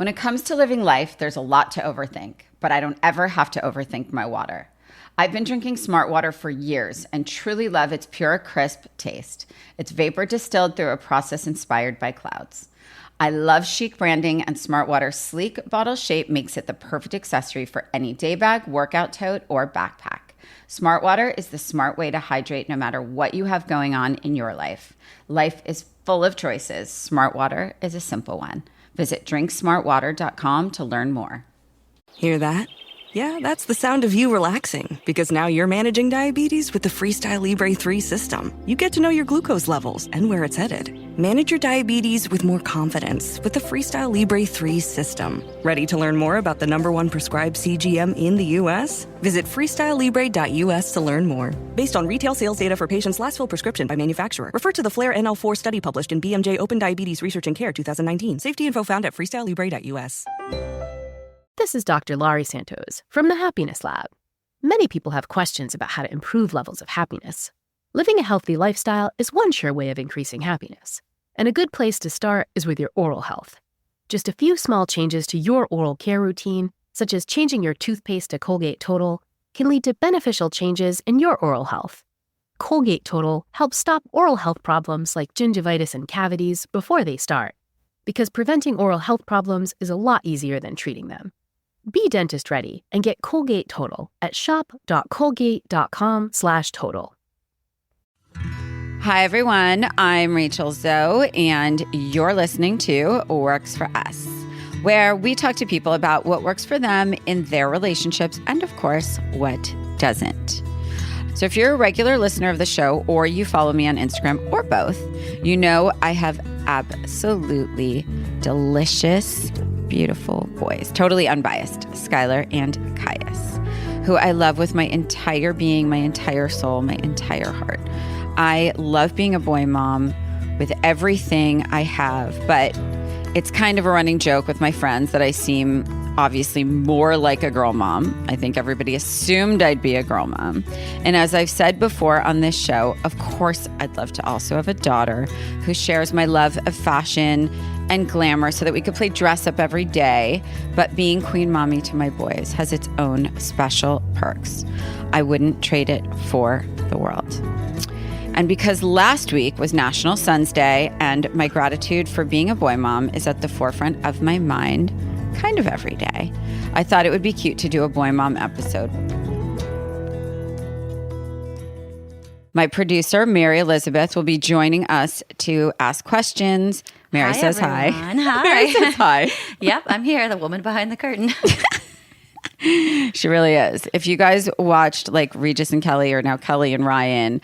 When it comes to living life, there's a lot to overthink, but I don't ever have to overthink my water. I've been drinking Smart Water for years and truly love its pure, crisp taste. It's vapor distilled through a process inspired by clouds. I love chic branding, and Smart Water's sleek bottle shape makes it the perfect accessory for any day bag, workout tote, or backpack. Smart Water is the smart way to hydrate no matter what you have going on in your life. Life is full of choices. Smart Water is a simple one. Visit drinksmartwater.com to learn more. Hear that? Yeah, that's the sound of you relaxing, because now you're managing diabetes with the Freestyle Libre 3 system. You get to know your glucose levels and where it's headed. Manage your diabetes with more confidence with the Freestyle Libre 3 system. Ready to learn more about the #1 prescribed CGM in the U.S.? Visit freestylelibre.us to learn more. Based on retail sales data for patients' last filled prescription by manufacturer. Refer to the FLAIR NL4 study published in BMJ Open Diabetes Research and Care 2019. Safety info found at freestylelibre.us. This is Dr. Laurie Santos from the Happiness Lab. Many people have questions about how to improve levels of happiness. Living a healthy lifestyle is one sure way of increasing happiness. And a good place to start is with your oral health. Just a few small changes to your oral care routine, such as changing your toothpaste to Colgate Total, can lead to beneficial changes in your oral health. Colgate Total helps stop oral health problems like gingivitis and cavities before they start, because preventing oral health problems is a lot easier than treating them. Be dentist ready and get Colgate Total at shop.colgate.com/total. Hi, everyone. I'm Rachel Zoe, and you're listening to Works for Us, where we talk to people about what works for them in their relationships and, of course, what doesn't. So if you're a regular listener of the show or you follow me on Instagram or both, you know I have absolutely delicious, beautiful boys, totally unbiased, Skyler and Kaius, who I love with my entire being, my entire soul, my entire heart. I love being a boy mom with everything I have, but it's kind of a running joke with my friends that I seem obviously more like a girl mom. I think everybody assumed I'd be a girl mom. And as I've said before on this show, of course, I'd love to also have a daughter who shares my love of fashion and glamour so that we could play dress up every day. But being queen mommy to my boys has its own special perks. I wouldn't trade it for the world. And because last week was National Sons Day and my gratitude for being a boy mom is at the forefront of my mind kind of every day, I thought it would be cute to do a boy mom episode. My producer, Mary Elizabeth, will be joining us to ask questions. Mary says hi. Hi. Mary says hi. Yep, I'm here, the woman behind the curtain. She really is. If you guys watched like Regis and Kelly, or now Kelly and Ryan,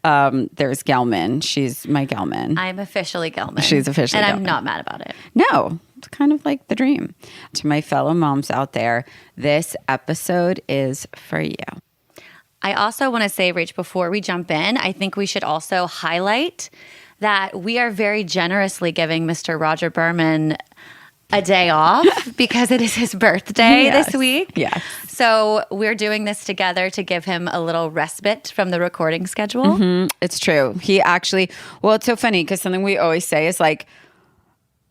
there's Gelman. She's my Gelman. I'm officially Gelman. She's officially And Gelman. I'm not mad about it. No, it's kind of like the dream. To my fellow moms out there, this episode is for you. I also want to say, Rach, before we jump in, I think we should also highlight that we are very generously giving Mr. Roger Berman a day off because it is his birthday this week. Yes. So we're doing this together to give him a little respite from the recording schedule. Mm-hmm. It's true. He actually, well, it's so funny because something we always say is like,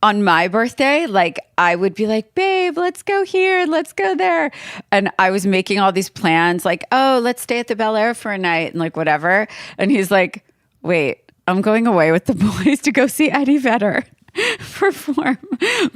on my birthday, like I would be like, babe, let's go here, let's go there. And I was making all these plans like, oh, let's stay at the Bel Air for a night and like whatever. And he's like, wait, I'm going away with the boys to go see Eddie Vedder perform.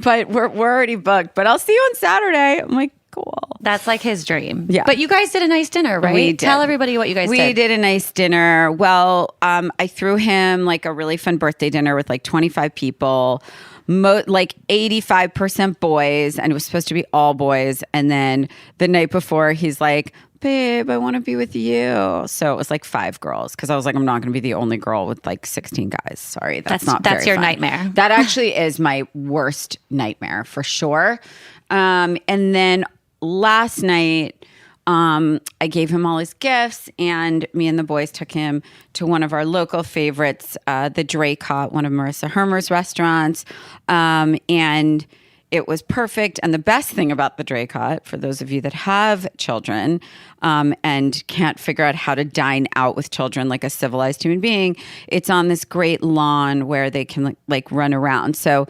But we're already booked, but I'll see you on Saturday. I'm like, cool. That's like his dream. Yeah. But you guys did a nice dinner, right? We did. Tell everybody what you guys did. We did a nice dinner. Well, I threw him like a really fun birthday dinner with like 25 people. Like 85% boys, and it was supposed to be all boys. And then the night before, he's like, babe, I want to be with you. So it was like 5 girls because I was like, I'm not going to be the only girl with like 16 guys. Sorry, that's your fun. nightmare. That actually is my worst nightmare for sure. And then last night, I gave him all his gifts, and me and the boys took him to one of our local favorites, the Draycott, one of Marissa Hermer's restaurants. And it was perfect. And the best thing about the Draycott, for those of you that have children and can't figure out how to dine out with children like a civilized human being, it's on this great lawn where they can like run around. So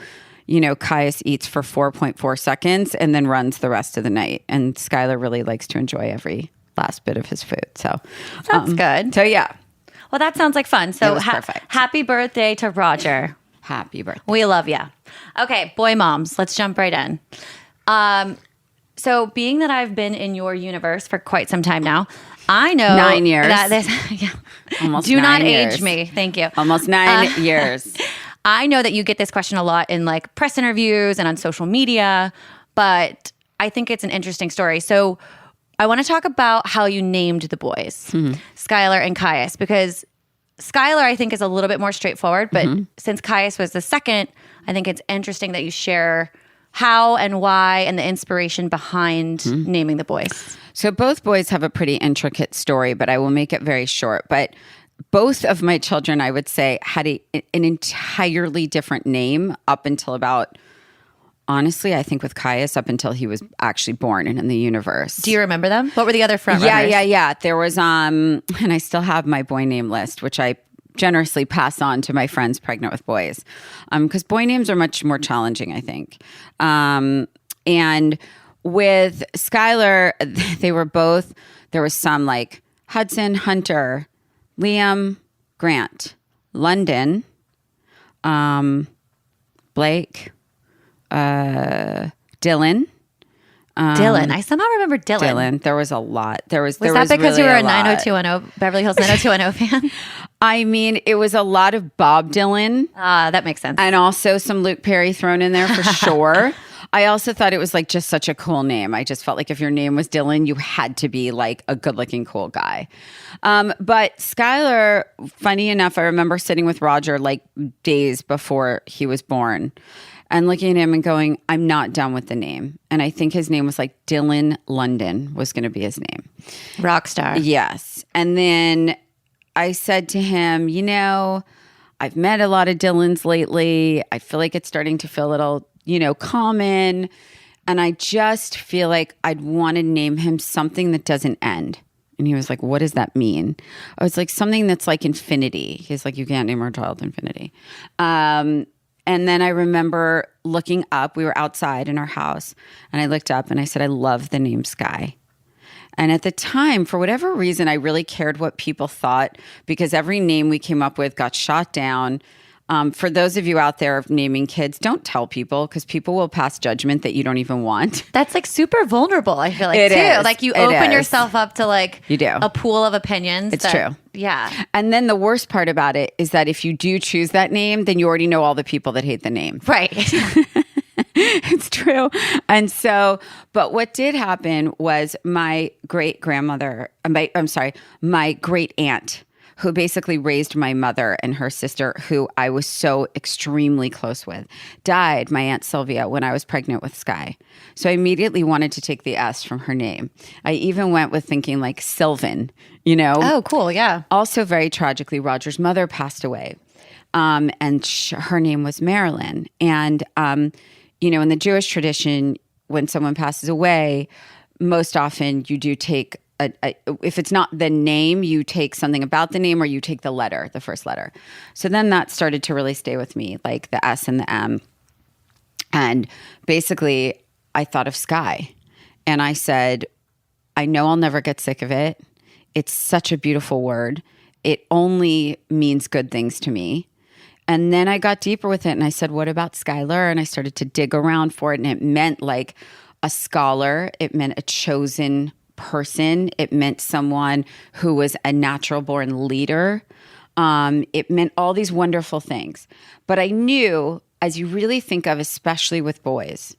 Kaius eats for 4.4 seconds and then runs the rest of the night. And Skyler really likes to enjoy every last bit of his food. So That's good. So yeah. Well, that sounds like fun. So It was perfect. Happy birthday to Roger. Happy birthday. We love you. Okay, boy moms, let's jump right in. So being that I've been in your universe for quite some time now, I know 9 years. that this, yeah. Almost Do 9 not years. age me. Thank you. Almost 9 years. I know that you get this question a lot in like press interviews and on social media, but I think it's an interesting story. So I want to talk about how you named the boys, Skyler and Kaius, because Skyler, I think, is a little bit more straightforward, but since Kaius was the second, I think it's interesting that you share how and why and the inspiration behind naming the boys. So both boys have a pretty intricate story, but I will make it very short. But both of my children, I would say, had an entirely different name up until about, honestly, I think with Kaius, up until he was actually born and in the universe. Do you remember them? What were the other front Yeah, runners? yeah. There was, and I still have my boy name list, which I generously pass on to my friends pregnant with boys, because boy names are much more challenging, I think. And with Skyler, they were both, there was some like Hudson, Hunter, Liam, Grant, London, Blake, Dylan. Dylan. I somehow remember Dylan. Dylan. There was a lot. Was that because you were a lot. 90210 Beverly Hills 90210 fan? I mean, it was a lot of Bob Dylan. That makes sense. And also some Luke Perry thrown in there for sure. I also thought it was like just such a cool name. I just felt like if your name was Dylan, you had to be like a good looking, cool guy. But Skyler, funny enough, I remember sitting with Roger like days before he was born and looking at him and going, I'm not done with the name. And I think his name was like Dylan London was going to be his name. Rock star. Yes. And then I said to him, I've met a lot of Dylans lately. I feel like it's starting to feel a little, common. And I just feel like I'd want to name him something that doesn't end. And he was like, what does that mean? I was like, something that's like infinity. He's like, you can't name our child infinity. And then I remember looking up, we were outside in our house, and I looked up and I said, I love the name Sky. And at the time, for whatever reason, I really cared what people thought because every name we came up with got shot down. For those of you out there naming kids, don't tell people because people will pass judgment that you don't even want. That's like super vulnerable, I feel like, It too. is. Like you It open is. yourself up to like You do. a pool of opinions. It's true. Yeah. And then the worst part about it is that if you do choose that name, then you already know all the people that hate the name. Right. It's true. And so, but what did happen was my great aunt, who basically raised my mother and her sister, who I was so extremely close with, died, my Aunt Sylvia, when I was pregnant with Sky. So I immediately wanted to take the S from her name. I even went with thinking like Sylvan, Oh, cool. Yeah. Also, very tragically, Roger's mother passed away. And her name was Marilyn. And, in the Jewish tradition, when someone passes away, most often you do take if it's not the name, you take something about the name or you take the first letter. So then that started to really stay with me, like the S and the M. And basically, I thought of Sky. And I said, I know I'll never get sick of it. It's such a beautiful word. It only means good things to me. And then I got deeper with it and I said, what about Skyler? And I started to dig around for it. And it meant like a scholar. It meant a chosen person. It meant someone who was a natural born leader. It meant all these wonderful things. But I knew, as you really think of, especially with boys,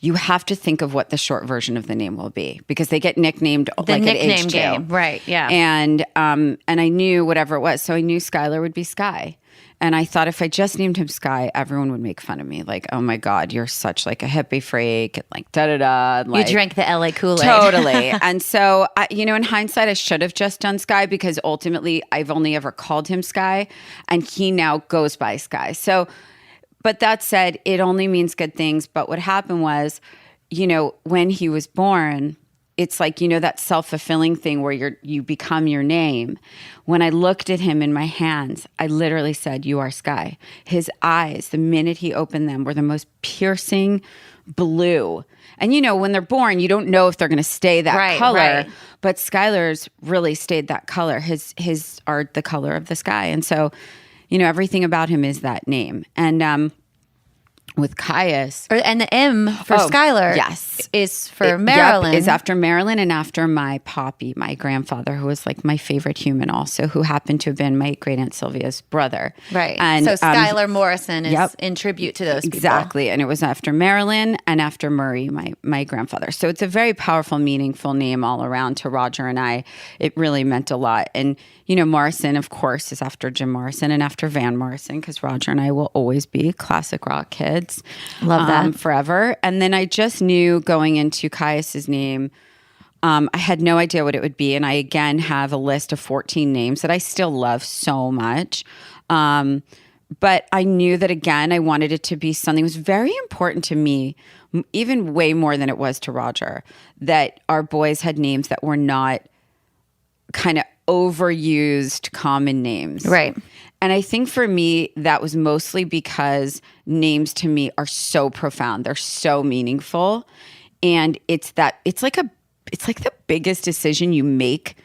you have to think of what the short version of the name will be because they get nicknamed The like nickname at age 2. game. Right. Yeah. And I knew whatever it was. So I knew Skyler would be Sky. And I thought if I just named him Sky, everyone would make fun of me. Like, oh my God, you're such like a hippie freak. And like, da-da-da. Like, you drank the LA Kool-Aid. Totally. And so, in hindsight, I should have just done Sky because ultimately I've only ever called him Sky and he now goes by Sky. So, but that said, it only means good things. But what happened was, when he was born, it's like, that self-fulfilling thing where you become your name. When I looked at him in my hands, I literally said, "You are Sky." His eyes, the minute he opened them, were the most piercing blue. And when they're born, you don't know if they're going to stay that color. Right. But Skylar's really stayed that color. His are the color of the sky. And so, everything about him is that name. And with Kaius. And the M for Skylar is for Marilyn. Yep, is after Marilyn and after my poppy, my grandfather, who was like my favorite human also, who happened to have been my great Aunt Sylvia's brother. Right. And so Skylar Morrison is in tribute to those people. Exactly. And it was after Marilyn and after Murray, my grandfather. So it's a very powerful, meaningful name all around to Roger and I. It really meant a lot. And, Morrison, of course, is after Jim Morrison and after Van Morrison, because Roger and I will always be classic rock kids. Love that. Forever. And then I just knew going into Kaius's name, I had no idea what it would be. And I, again, have a list of 14 names that I still love so much. But I knew that, again, I wanted it to be something that was very important to me, even way more than it was to Roger, that our boys had names that were not kind of overused common names. Right. And I think for me, that was mostly because names to me are so profound. They're so meaningful. And it's like the biggest decision you make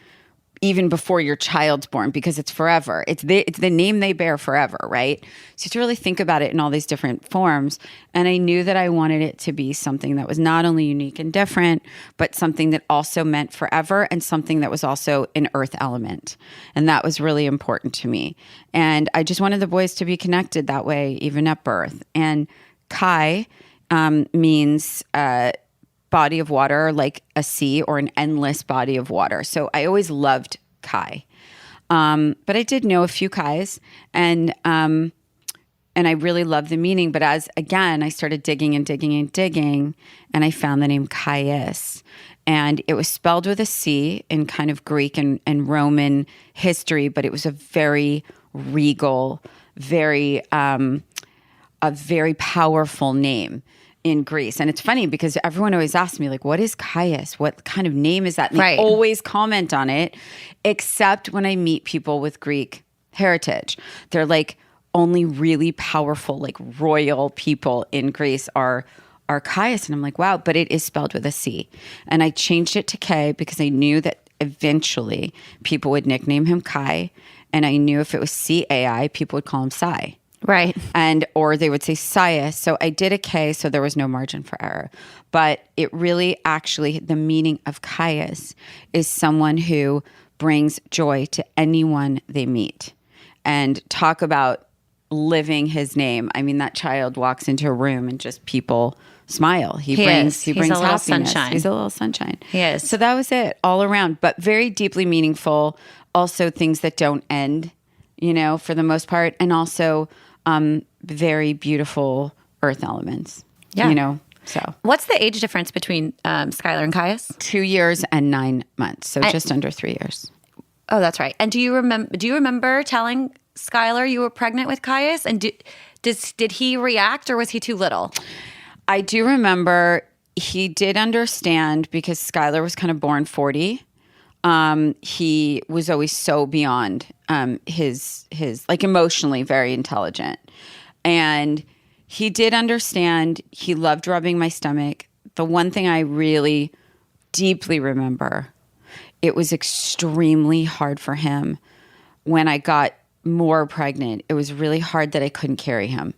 even before your child's born, because it's forever. It's the name they bear forever, right? So you have to really think about it in all these different forms. And I knew that I wanted it to be something that was not only unique and different, but something that also meant forever, and something that was also an earth element. And that was really important to me. And I just wanted the boys to be connected that way, even at birth. And Kai means body of water, like a sea or an endless body of water. So I always loved Kai. But I did know a few Kais, and I really loved the meaning. But as, again, I started digging and digging and digging, and I found the name Kaius. And it was spelled with a C in kind of Greek and Roman history, but it was a very regal, a very powerful name in Greece. And it's funny because everyone always asks me, like, what is Kaius? What kind of name is that? And they always comment on it, except when I meet people with Greek heritage. They're like, only really powerful, like royal people in Greece are Kaius. And I'm like, wow, but it is spelled with a C. And I changed it to K because I knew that eventually people would nickname him Kai. And I knew if it was C-A-I, people would call him Sai. Right. Or they would say Sias. So I did a K, so there was no margin for error. But it really, actually, the meaning of Kaius is someone who brings joy to anyone they meet. And talk about living his name. I mean, that child walks into a room and just people smile. He brings happiness. Sunshine. He's a little sunshine. He is. So that was it all around, but very deeply meaningful. Also things that don't end, for the most part. And also very beautiful earth elements, so. What's the age difference between Skylar and Kaius? 2 years and 9 months. So just under 3 years. Oh, that's right. And do you remember telling Skylar you were pregnant with Kaius? And did he react, or was he too little? I do remember he did understand, because Skylar was kind of born 40. He was always so beyond his like emotionally very intelligent. And he did understand. He loved rubbing my stomach. The one thing I really deeply remember, it was extremely hard for him when I got more pregnant. It was really hard that I couldn't carry him.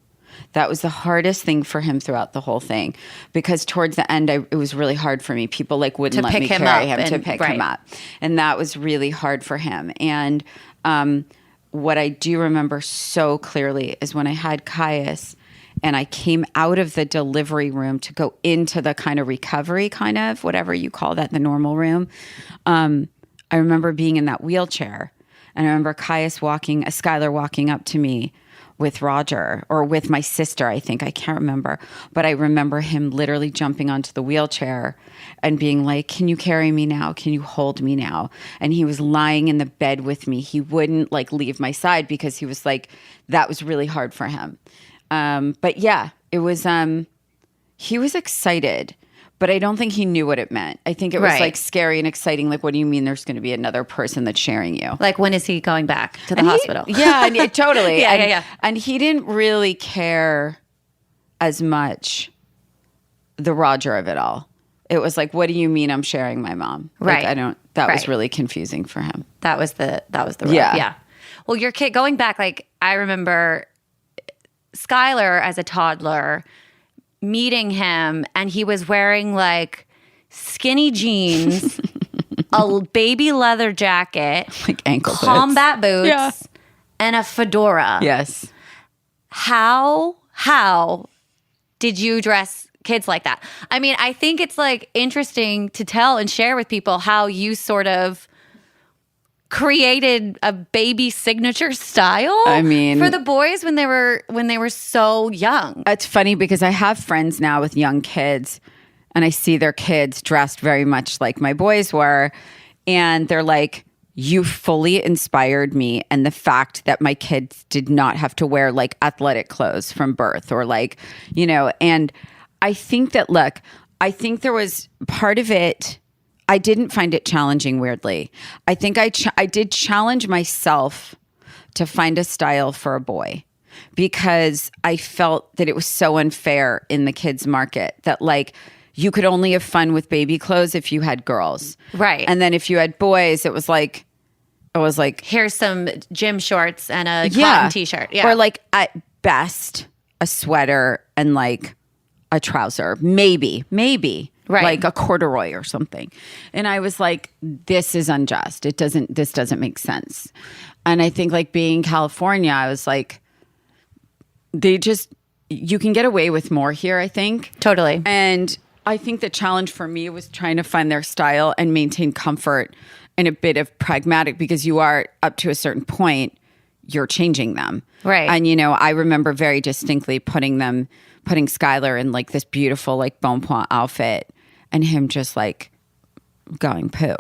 That was the hardest thing for him throughout the whole thing, because towards the end, it was really hard for me. People wouldn't let me carry him to pick him up. And that was really hard for him. And what I do remember so clearly is when I had Kaius and I came out of the delivery room to go into the kind of recovery, kind of whatever you call that, the normal room. I remember being in that wheelchair, and I remember Skylar walking up to me with Roger, or with my sister, I think. I can't remember. But I remember him literally jumping onto the wheelchair and being like, can you carry me now? Can you hold me now? And he was lying in the bed with me. He wouldn't leave my side, because he was like, that was really hard for him. But yeah, it was, he was excited. but I don't think he knew what it meant. I think it was Right. like scary and exciting. Like, what do you mean there's going to be another person that's sharing you? Like, when is he going back to the And hospital? Totally. Yeah, and, yeah. And he didn't really care as much the Roger of it all. It was like, what do you mean I'm sharing my mom? Right. Like, that was Right. really confusing for him. That was the rub. Yeah. Yeah. Well, your kid going back, like, I remember Skyler as a toddler meeting him, and he was wearing like skinny jeans, a baby leather jacket, Like ankle boots. combat boots, Yeah. and a fedora. Yes. How did you dress kids like that? I mean, I think it's like interesting to tell and share with people how you sort of created a baby signature style. I mean, for the boys when they were so young. It's funny because I have friends now with young kids, and I see their kids dressed very much like my boys were, and they're like, you fully inspired me. And the fact that my kids did not have to wear like athletic clothes from birth, or like, and I think that, look, I think there was part of it. I didn't find it challenging, weirdly. I think I did challenge myself to find a style for a boy, because I felt that it was so unfair in the kids market that like you could only have fun with baby clothes if you had girls. Right. And then if you had boys, it was like, Here's some gym shorts and a cotton t-shirt. Yeah. Or like at best a sweater and like a trouser, maybe. Right. Like a corduroy or something. And I was like, this is unjust. This doesn't make sense. And I think like being in California, I was like, you can get away with more here, I think. Totally. And I think the challenge for me was trying to find their style and maintain comfort and a bit of pragmatic, because you are, up to a certain point, you're changing them. Right. And, I remember very distinctly putting Skyler in like this beautiful like bon point outfit, and him just like going poo.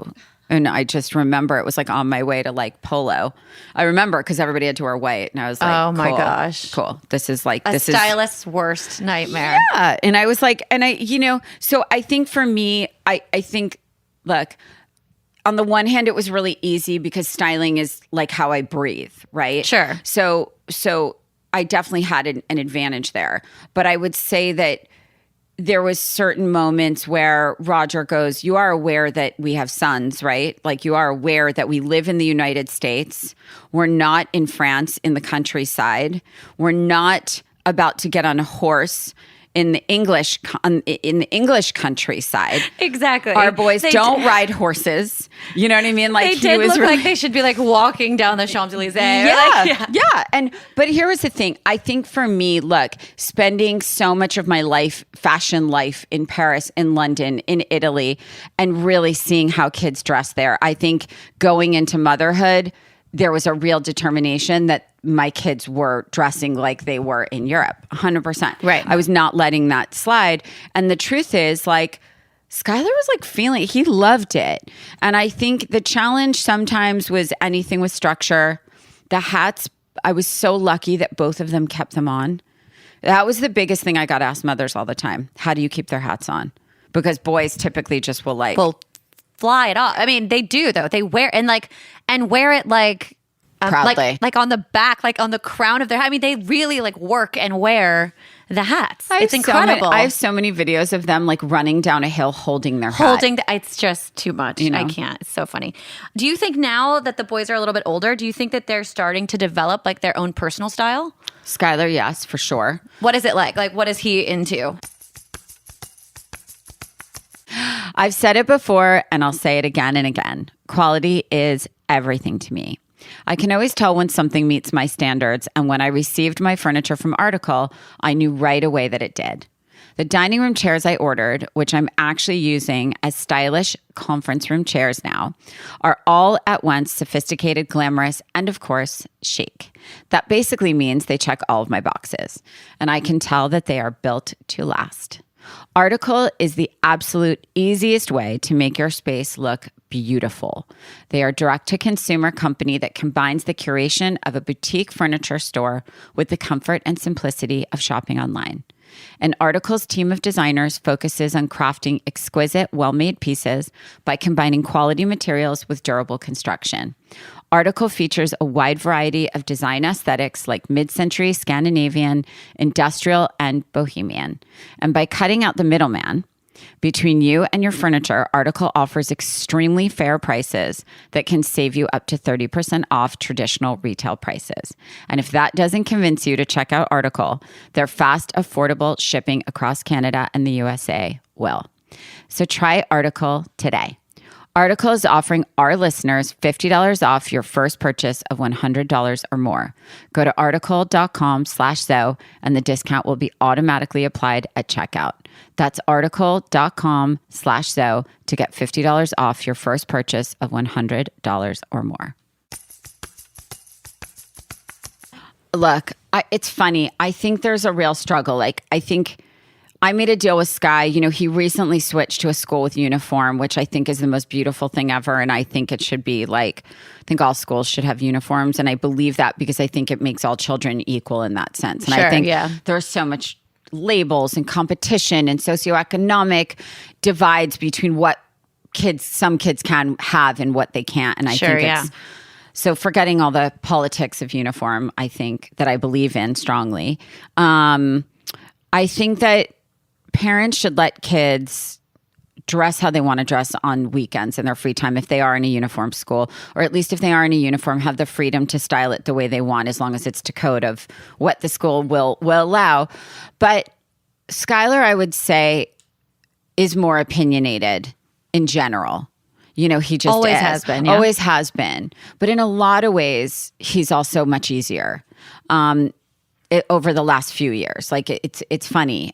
And I just remember it was like on my way to like polo. I remember because everybody had to wear white, and I was like, Oh my cool, gosh. cool. This is like a this is stylist's worst nightmare. yeah. And I was like, and so I think for me, I think, look, on the one hand, it was really easy because styling is like how I breathe, right? Sure. So I definitely had an advantage there. But I would say that there was certain moments where Roger goes, you are aware that we have sons, right? Like, you are aware that we live in the United States. We're not in France in the countryside. We're not about to get on a horse in the English countryside. Exactly. Our boys don't ride horses. You know what I mean? Like, They did look like they should be like walking down the Champs-Elysees. Yeah. But here was the thing. I think for me, look, spending so much of my life, fashion life, in Paris, in London, in Italy, and really seeing how kids dress there, I think going into motherhood, there was a real determination that my kids were dressing like they were in Europe, 100%. Right. I was not letting that slide. And the truth is, like, Skyler was like feeling it. He loved it. And I think the challenge sometimes was anything with structure. The hats, I was so lucky that both of them kept them on. That was the biggest thing I got asked mothers all the time. How do you keep their hats on? Because boys typically just will like... Well, fly it off. I mean, they do though. They wear wear it like proudly, like on the back, like on the crown of their head. I mean, they really like work and wear the hats. It's incredible. I have so many videos of them like running down a hill holding their hat. It's just too much. I can't. It's so funny. Do you think now that the boys are a little bit older, do you think that they're starting to develop like their own personal style? Skyler, yes, for sure. What is it like? Like, what is he into? I've said it before and I'll say it again and again. Quality is everything to me. I can always tell when something meets my standards, and when I received my furniture from Article, I knew right away that it did. The dining room chairs I ordered, which I'm actually using as stylish conference room chairs now, are all at once sophisticated, glamorous, and of course, chic. That basically means they check all of my boxes, and I can tell that they are built to last. Article is the absolute easiest way to make your space look beautiful. They are a direct-to-consumer company that combines the curation of a boutique furniture store with the comfort and simplicity of shopping online. And Article's team of designers focuses on crafting exquisite, well-made pieces by combining quality materials with durable construction. Article features a wide variety of design aesthetics like mid-century, Scandinavian, industrial, and bohemian. And by cutting out the middleman between you and your furniture, Article offers extremely fair prices that can save you up to 30% off traditional retail prices. And if that doesn't convince you to check out Article, their fast, affordable shipping across Canada and the USA will. So try Article today. Article is offering our listeners $50 off your first purchase of $100 or more. Go to article.com/Zoe and the discount will be automatically applied at checkout. That's article.com/Zoe to get $50 off your first purchase of $100 or more. Look, it's funny. I think there's a real struggle. Like, I think I made a deal with Sky. You know, he recently switched to a school with uniform, which I think is the most beautiful thing ever. And I think it should be like, I think all schools should have uniforms. And I believe that because I think it makes all children equal in that sense. And Sure, I think yeah. there's so much labels and competition and socioeconomic divides between what some kids can have and what they can't. And I Sure, think it's, so forgetting all the politics of uniform, I think that I believe in strongly. I think that parents should let kids dress how they want to dress on weekends in their free time if they are in a uniform school, or at least if they are in a uniform, have the freedom to style it the way they want as long as it's to code of what the school will allow. But Skyler, I would say, is more opinionated in general. You know, he just Always is. has been, yeah. Always has been. But in a lot of ways, he's also much easier. Over the last few years. Like it's funny.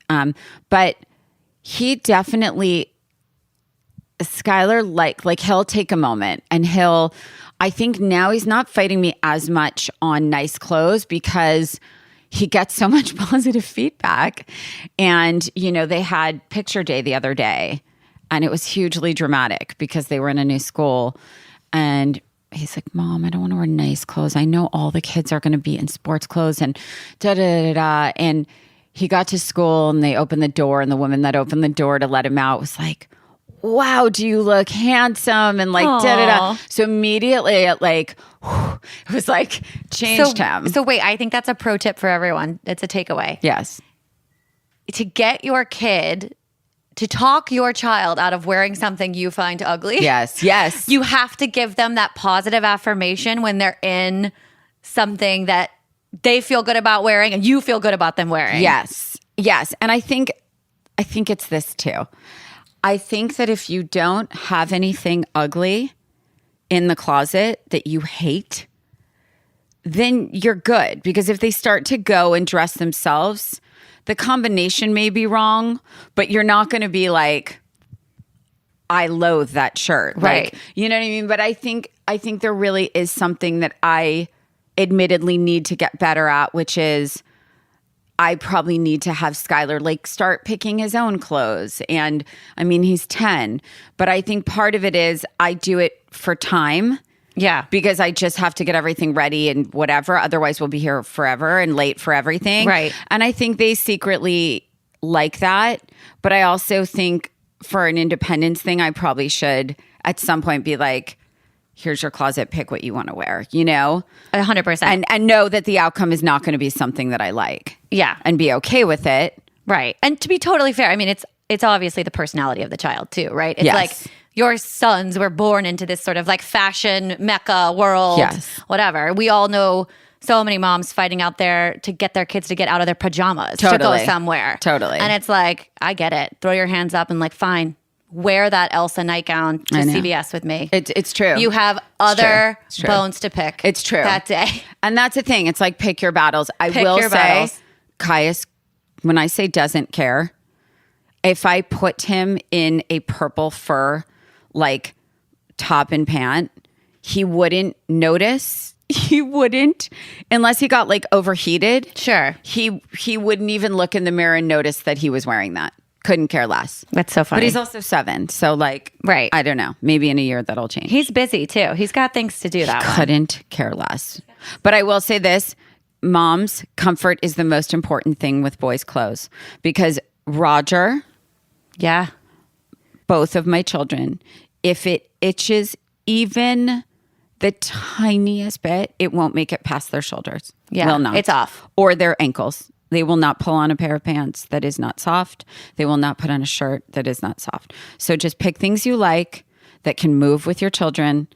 But he definitely, Skyler, like he'll take a moment and I think now he's not fighting me as much on nice clothes because he gets so much positive feedback. And, you know, they had picture day the other day and it was hugely dramatic because they were in a new school and he's like, Mom, I don't want to wear nice clothes. I know all the kids are going to be in sports clothes and da-da-da-da. And he got to school and they opened the door and the woman that opened the door to let him out was like, wow, do you look handsome? And like, da-da-da. So immediately it like, whew, it was like changed him. So wait, I think that's a pro tip for everyone. It's a takeaway. Yes. To get your kid to talk your child out of wearing something you find ugly. Yes. Yes. You have to give them that positive affirmation when they're in something that they feel good about wearing and you feel good about them wearing. Yes. Yes. And I think it's this too. I think that if you don't have anything ugly in the closet that you hate, then you're good. Because if they start to go and dress themselves, the combination may be wrong, but you're not going to be like, I loathe that shirt. Right. Like, you know what I mean? But I think there really is something that I admittedly need to get better at, which is I probably need to have Skyler like start picking his own clothes. And I mean, he's 10, but I think part of it is I do it for time. Yeah. Because I just have to get everything ready and whatever. Otherwise, we'll be here forever and late for everything. Right. And I think they secretly like that. But I also think for an independence thing, I probably should at some point be like, here's your closet, pick what you want to wear, you know? 100%. And know that the outcome is not going to be something that I like. Yeah. And be okay with it. Right. And to be totally fair, I mean, it's obviously the personality of the child too, right? It's Yes. like your sons were born into this sort of like fashion mecca world, Yes. whatever. We all know so many moms fighting out there to get their kids to get out of their pajamas to Totally. go somewhere. Totally. And it's like, I get it. Throw your hands up and like, fine, wear that Elsa nightgown to I know. CVS with me. It's true. You have other It's true. bones to pick. It's true. That day. And that's the thing. It's like pick your battles. I Pick will your say, battles. Kaius, when I say doesn't care, if I put him in a purple fur, like top and pant, he wouldn't notice. He wouldn't, unless he got like overheated. Sure. He wouldn't even look in the mirror and notice that he was wearing that. Couldn't care less. That's so funny. But he's also 7. So like, Right. I don't know. Maybe in a year that'll change. He's busy too. He's got things to do that one. Couldn't care less. But I will say this, moms, comfort is the most important thing with boys' clothes because Roger, Yeah. both of my children, if it itches even the tiniest bit, it won't make it past their shoulders. Yeah, Will not. it's off. Or their ankles. They will not pull on a pair of pants that is not soft. They will not put on a shirt that is not soft. So just pick things you like that can move with your children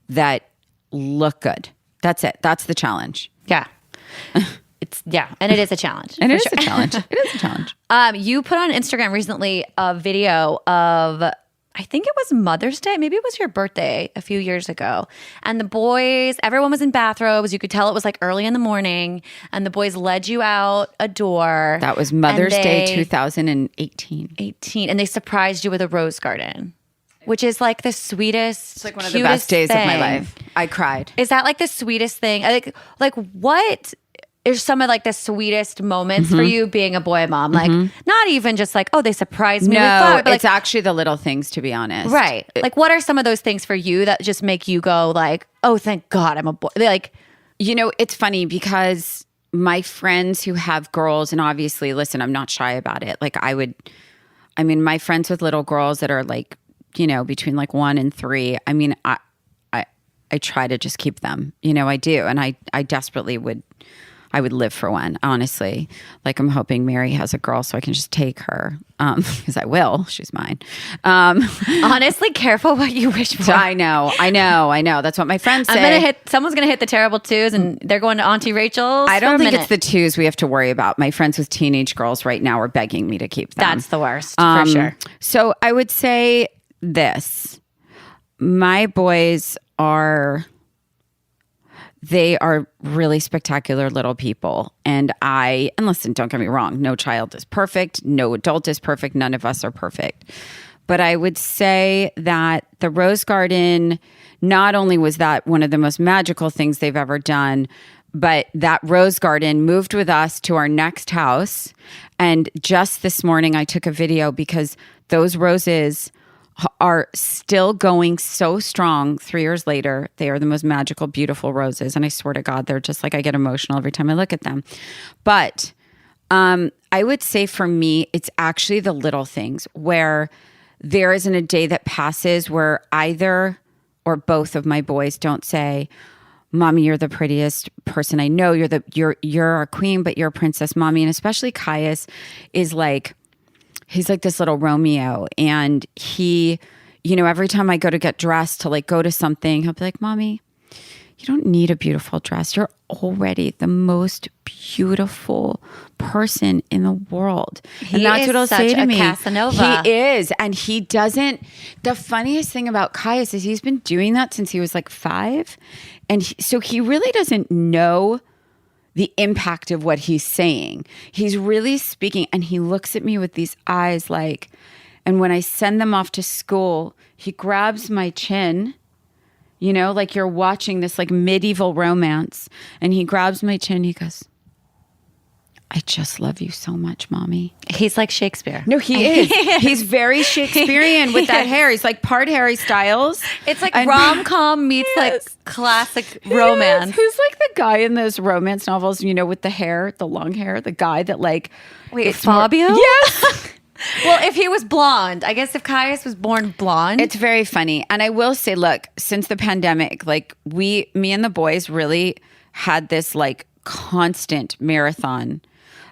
that look good. That's it. That's the challenge. Yeah. And it is a challenge. And it is a challenge. It is a challenge. You put on Instagram recently a video of, I think it was Mother's Day. Maybe it was your birthday a few years ago. And the boys, everyone was in bathrobes. You could tell it was like early in the morning. And the boys led you out a door. That was Mother's Day 2018. And they surprised you with a rose garden, which is like the sweetest, It's like one of the best days of my life. I cried. Is that like the sweetest thing? Like what is some of like the sweetest moments for you being a boy mom? Like not even just like, oh, they surprised me. No, with flower, but it's actually the little things, to be honest. right. Like what are some of those things for you that just make you go like, oh, thank God I'm a boy? Like, You know, it's funny because my friends who have girls, and obviously, listen, I'm not shy about it. Like my friends with little girls that are like, you know, between like 1 and 3, I mean, I try to just keep them, you know, I do. And I desperately I would live for one, honestly. Like I'm hoping Mary has a girl so I can just take her because I will. She's mine. honestly, careful what you wish for. I know. That's what my friends say. Someone's going to hit the terrible twos and they're going to Auntie Rachel's. I don't for a think it's minute. the twos we have to worry about. My friends with teenage girls right now are begging me to keep them. That's the worst, for sure. So I would say this. My boys they are really spectacular little people. And listen, don't get me wrong, no child is perfect, no adult is perfect, none of us are perfect. But I would say that the Rose Garden, not only was that one of the most magical things they've ever done, but that Rose Garden moved with us to our next house. And just this morning, I took a video because those roses are still going so strong 3 years later. They are the most magical, beautiful roses. And I swear to God, they're just like, I get emotional every time I look at them. But I would say for me, it's actually the little things where there isn't a day that passes where either or both of my boys don't say, Mommy, you're the prettiest person I know. You're a queen, but you're a princess, Mommy. And especially Kaius is like, he's like this little Romeo. And he, you know, every time I go to get dressed to like go to something, he'll be like, Mommy, you don't need a beautiful dress. You're already the most beautiful person in the world. And that's what he'll say to me. Casanova. He is. And he doesn't. The funniest thing about Kaius is he's been doing that since he was like 5. And so he really doesn't know the impact of what he's saying. He's really speaking, and he looks at me with these eyes like, and when I send them off to school, he grabs my chin, you know, like you're watching this like medieval romance, and he grabs my chin, he goes, I just love you so much, Mommy. He's like Shakespeare. No, he is. He's very Shakespearean with that hair. He's like part Harry Styles. It's like rom-com meets like classic romance. Who's like the guy in those romance novels, you know, with the hair, the long hair, the guy that like... Wait, Fabio? Yes. Well, if he was blonde, I guess if Kaius was born blonde. It's very funny. And I will say, look, since the pandemic, like me and the boys really had this like constant marathon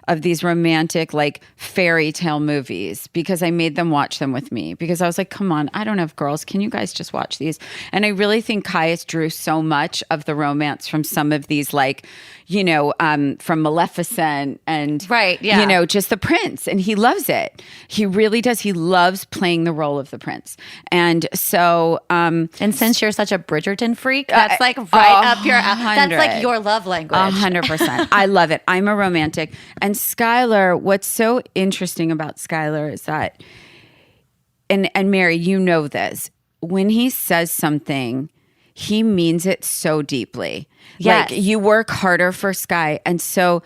of these romantic like fairy tale movies because I made them watch them with me because I was like, come on, I don't have girls. Can you guys just watch these? And I really think Kaius drew so much of the romance from some of these like, you know, from Maleficent and, right, yeah. you know, just the prince. And he loves it. He really does. He loves playing the role of the prince. And so... and since you're such a Bridgerton freak, that's like right up your... That's like your love language. 100%. I love it. I'm a romantic. And Skyler, what's so interesting about Skyler is that, and Mary, you know this, when he says something, he means it so deeply. Yes. Like you work harder for Sky. And so,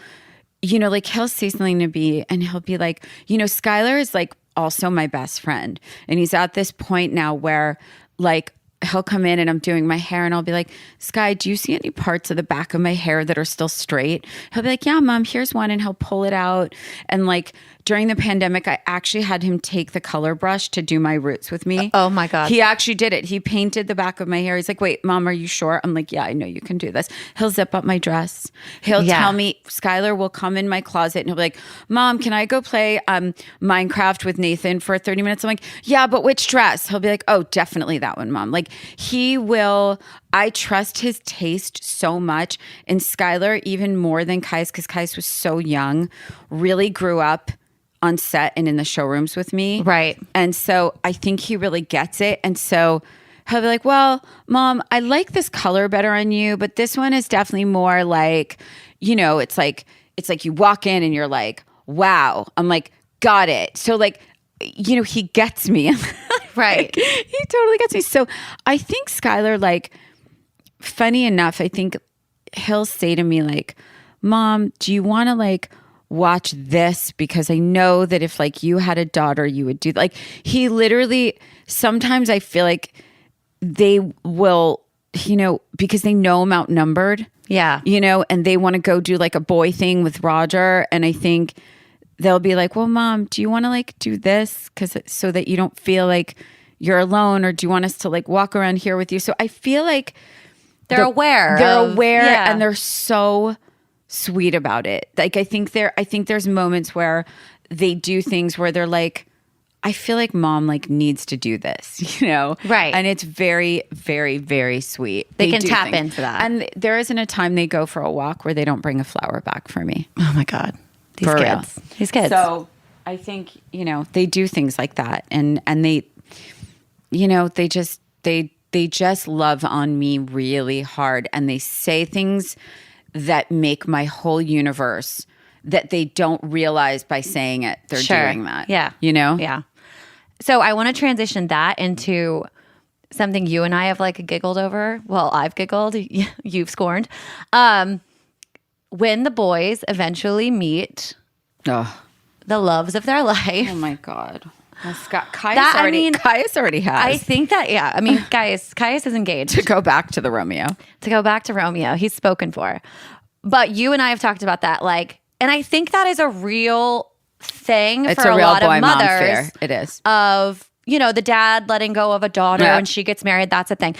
you know, like he'll say something to me and he'll be like, you know, Skyler is like also my best friend. And he's at this point now where like he'll come in and I'm doing my hair and I'll be like, Sky, do you see any parts of the back of my hair that are still straight? He'll be like, yeah, Mom, here's one. And he'll pull it out. And like during the pandemic, I actually had him take the color brush to do my roots with me. Oh my God. He actually did it. He painted the back of my hair. He's like, wait, Mom, are you sure? I'm like, yeah, I know you can do this. He'll zip up my dress. He'll tell me, Skylar will come in my closet and he'll be like, Mom, can I go play Minecraft with Nathan for 30 minutes? I'm like, yeah, but which dress? He'll be like, oh, definitely that one, Mom. Like I trust his taste so much. And Skylar, even more than Kaius, because Kaius was so young, really grew up on set and in the showrooms with me. Right. And so I think he really gets it. And so he'll be like, well, Mom, I like this color better on you, but this one is definitely more like, it's like you walk in and you're like, wow. I'm like, got it. So like, he gets me. Right. He totally gets me. So I think Skylar, like, funny enough, I think he'll say to me like, Mom, do you want to like watch this? Because I know that if like you had a daughter, you would do like, he literally, sometimes I feel like they will, because they know I'm outnumbered. Yeah. And they want to go do like a boy thing with Roger. And I think they'll be like, well, Mom, do you want to like do this? So that you don't feel like you're alone, or do you want us to like walk around here with you? So I feel like they're aware, and they're so sweet about it. Like I think there's moments where they do things where they're like, I feel like Mom like needs to do this, Right. And it's very, very, very sweet. They can tap into that. And there isn't a time they go for a walk where they don't bring a flower back for me. Oh my God. These For kids. real. These kids. So I think, they do things like that. And they, they just love on me really hard. And they say things that make my whole universe that they don't realize by saying it. They're doing that. Yeah. Yeah. So I want to transition that into something you and I have like giggled over. Well, I've giggled. You've scorned. When the boys eventually meet the loves of their life. Oh my God. Kaius already has. I think that, yeah. I mean, Kaius is engaged. To go back to the Romeo. He's spoken for. But you and I have talked about that. Like, and I think that is a real thing It's for a real lot boy of mom mothers. fear. It is. Of, the dad letting go of a daughter when she gets married. That's a thing.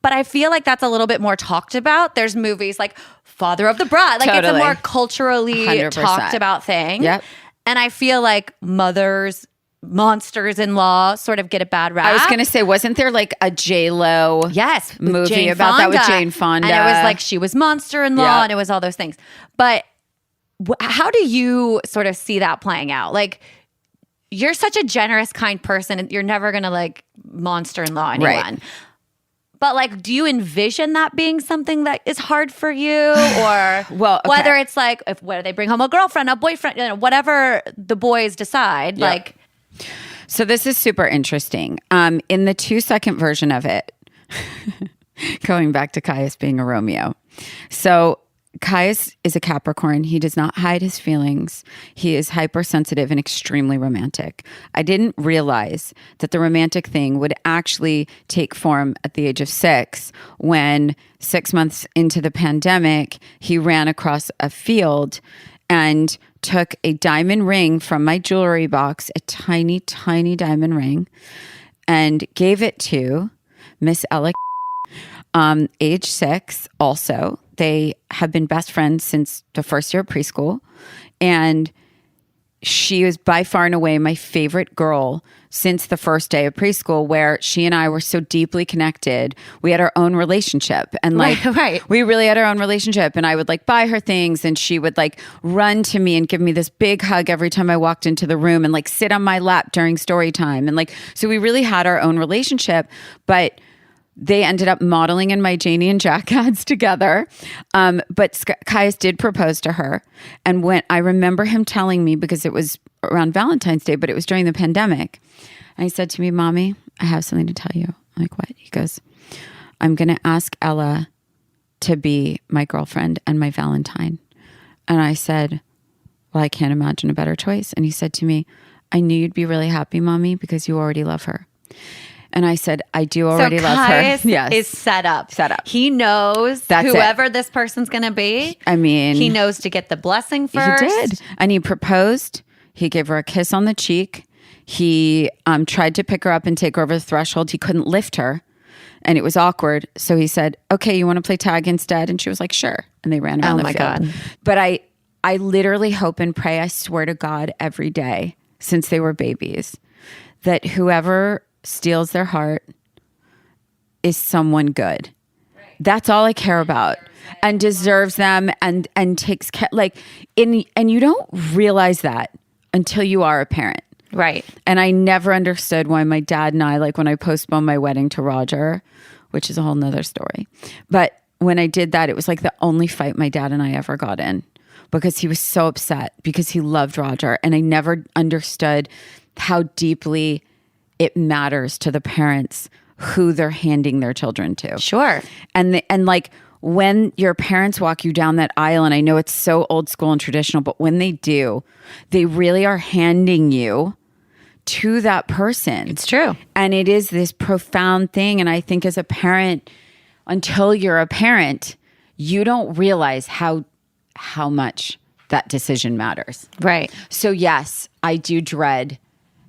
But I feel like that's a little bit more talked about. There's movies like Father of the Bride. Like It's a more culturally 100%. Talked about thing. Yep. And I feel like monsters-in-law sort of get a bad rap. I was going to say, wasn't there like a J-Lo movie about that with Jane Fonda? And it was like she was monster-in-law and it was all those things. But how do you sort of see that playing out? Like, you're such a generous, kind person, and you're never going to like monster-in-law anyone. Right. But like, do you envision that being something that is hard for you, or whether it's like whether they bring home a girlfriend, a boyfriend, whatever the boys decide, like. So this is super interesting. In the 2-second version of it, going back to Kaius being a Romeo. So Kaius is a Capricorn. He does not hide his feelings. He is hypersensitive and extremely romantic. I didn't realize that the romantic thing would actually take form at the age of 6, when 6 months into the pandemic, he ran across a field and took a diamond ring from my jewelry box, a tiny, tiny diamond ring, and gave it to Miss Ella, age 6 also. They have been best friends since the first year of preschool. And she was by far and away my favorite girl since the first day of preschool, where she and I were so deeply connected. We had our own relationship, and like, we really had our own relationship. And I would like buy her things, and she would like run to me and give me this big hug every time I walked into the room, and like sit on my lap during story time. And like, so we really had our own relationship, but they ended up modeling in my Janie and Jack ads together. But Kaius did propose to her. And when I remember him telling me, because it was around Valentine's Day, but it was during the pandemic. And he said to me, Mommy, I have something to tell you. I'm like, what? He goes, I'm going to ask Ella to be my girlfriend and my Valentine. And I said, well, I can't imagine a better choice. And he said to me, I knew you'd be really happy, Mommy, because you already love her. And I said, I do already love Kaius her. Yes. is set up. Set up. He knows That's whoever this person's going to be. I mean, he knows to get the blessing first. He did. And he proposed. He gave her a kiss on the cheek. He tried to pick her up and take her over the threshold. He couldn't lift her. And it was awkward. So he said, okay, you want to play tag instead? And she was like, sure. And they ran around the field. God. But I literally hope and pray, I swear to God, every day since they were babies, that whoever steals their heart is someone good. Right. That's all I care about, and deserves them and takes care. And you don't realize that until you are a parent. Right. And I never understood why my dad and I, like when I postponed my wedding to Roger, which is a whole nother story. But when I did that, it was like the only fight my dad and I ever got in, because he was so upset because he loved Roger. And I never understood how deeply it matters to the parents who they're handing their children to. Sure. And like when your parents walk you down that aisle, and I know it's so old school and traditional, but when they do, they really are handing you to that person. It's true. And it is this profound thing. And I think as a parent, until you're a parent, you don't realize how much that decision matters. Right. So yes, I do dread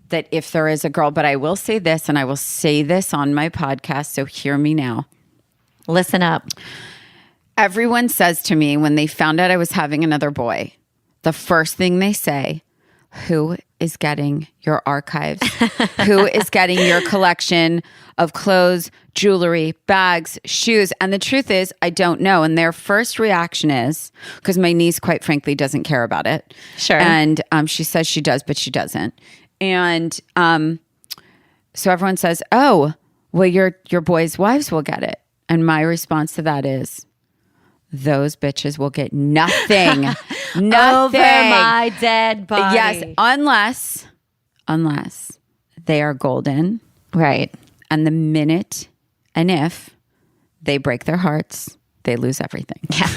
that if there is a girl, but I will say this, and I will say this on my podcast, so hear me now. Listen up. Everyone says to me when they found out I was having another boy, the first thing they say, who is getting your archives? Who is getting your collection of clothes, jewelry, bags, shoes? And the truth is, I don't know. And their first reaction is, because my niece, quite frankly, doesn't care about it. Sure. And she says she does, but she doesn't. And so everyone says, oh, well, your boys' wives will get it. And my response to that is, those bitches will get nothing. Nothing. Over my dead body. Yes, unless they are golden. Right. And the minute and if they break their hearts, they lose everything. Yeah.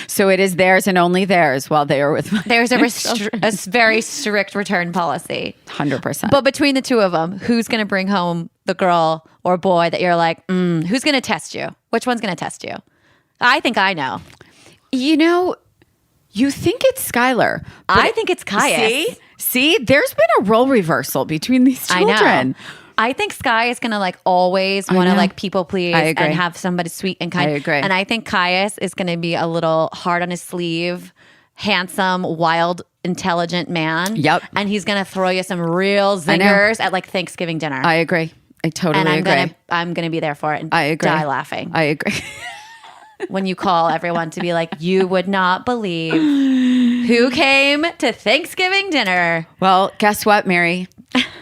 So it is theirs and only theirs while they are with my There's a very strict return policy. 100%. But between the two of them, who's going to bring home the girl or boy that you're like, who's going to test you? Which one's going to test you? I think I know. You know, you think it's Skyler. I think it's Kaius. See, there's been a role reversal between these children. I know. I think Sky is going to like always want to like people please and have somebody sweet and kind. I agree. And I think Kaius is going to be a little hard on his sleeve, handsome, wild, intelligent man. Yep. And he's going to throw you some real zingers at like Thanksgiving dinner. I agree. I totally agree. I'm going to be there for it and I agree. die laughing. I agree. When you call everyone to be like, you would not believe who came to Thanksgiving dinner. Well, guess what, Mary?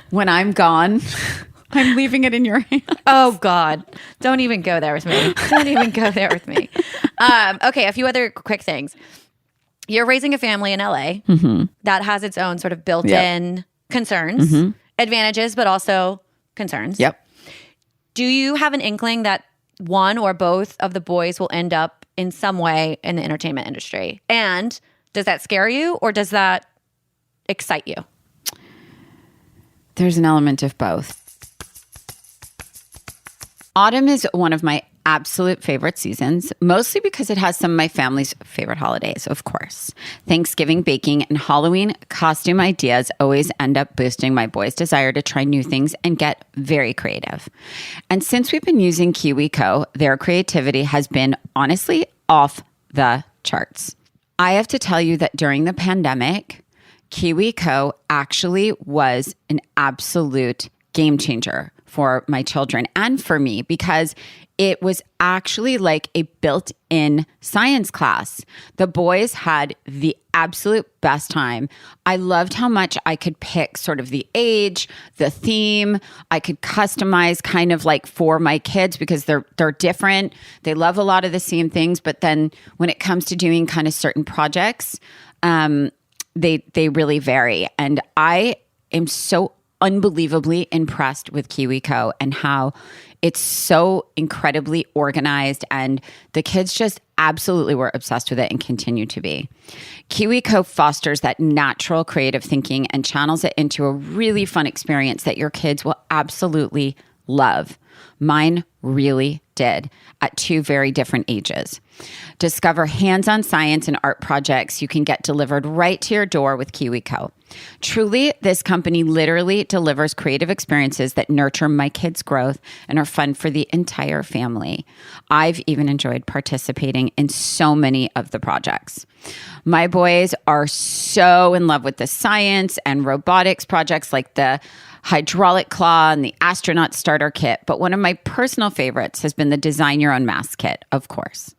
When I'm gone, I'm leaving it in your hands. Oh, God. Don't even go there with me. Don't even go there with me. Okay, a few other quick things. You're raising a family in LA. Mm-hmm. That has its own sort of built-in concerns, advantages, but also concerns. Yep. Do you have an inkling that one or both of the boys will end up in some way in the entertainment industry? And does that scare you or does that excite you? There's an element of both. Autumn is one of my absolute favorite seasons, mostly because it has some of my family's favorite holidays, of course. Thanksgiving baking and Halloween costume ideas always end up boosting my boys' desire to try new things and get very creative. And since we've been using KiwiCo, their creativity has been honestly off the charts. I have to tell you that during the pandemic, KiwiCo actually was an absolute game changer for my children and for me, because it was actually like a built-in science class. The boys had the absolute best time. I loved how much I could pick sort of the age, the theme. I could customize kind of like for my kids because they're different. They love a lot of the same things, but then when it comes to doing kind of certain projects, they really vary. And I am so unbelievably impressed with KiwiCo and how it's so incredibly organized, and the kids just absolutely were obsessed with it and continue to be. KiwiCo fosters that natural creative thinking and channels it into a really fun experience that your kids will absolutely love. Mine really did at 2 very different ages. Discover hands-on science and art projects you can get delivered right to your door with KiwiCo. Truly, this company literally delivers creative experiences that nurture my kids' growth and are fun for the entire family. I've even enjoyed participating in so many of the projects. My boys are so in love with the science and robotics projects like the hydraulic claw and the astronaut starter kit, but one of my personal favorites has been the design your own mask kit, of course.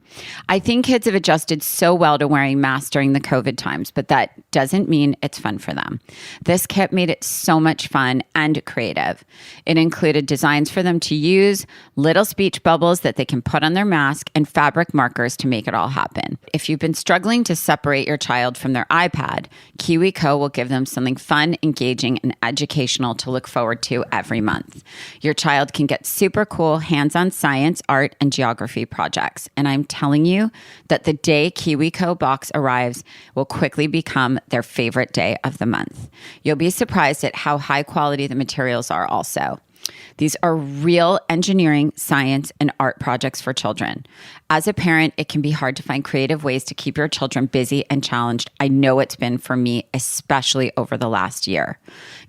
I think kids have adjusted so well to wearing masks during the COVID times, but that doesn't mean it's fun for them. This kit made it so much fun and creative. It included designs for them to use, little speech bubbles that they can put on their mask, and fabric markers to make it all happen. If you've been struggling to separate your child from their iPad, KiwiCo will give them something fun, engaging, and educational to look forward to every month. Your child can get super cool hands-on science, art, and geography projects, and I'm telling you that the day KiwiCo box arrives will quickly become their favorite day of the month. You'll be surprised at how high quality the materials are also. These are real engineering, science, and art projects for children. As a parent, it can be hard to find creative ways to keep your children busy and challenged. I know it's been for me, especially over the last year.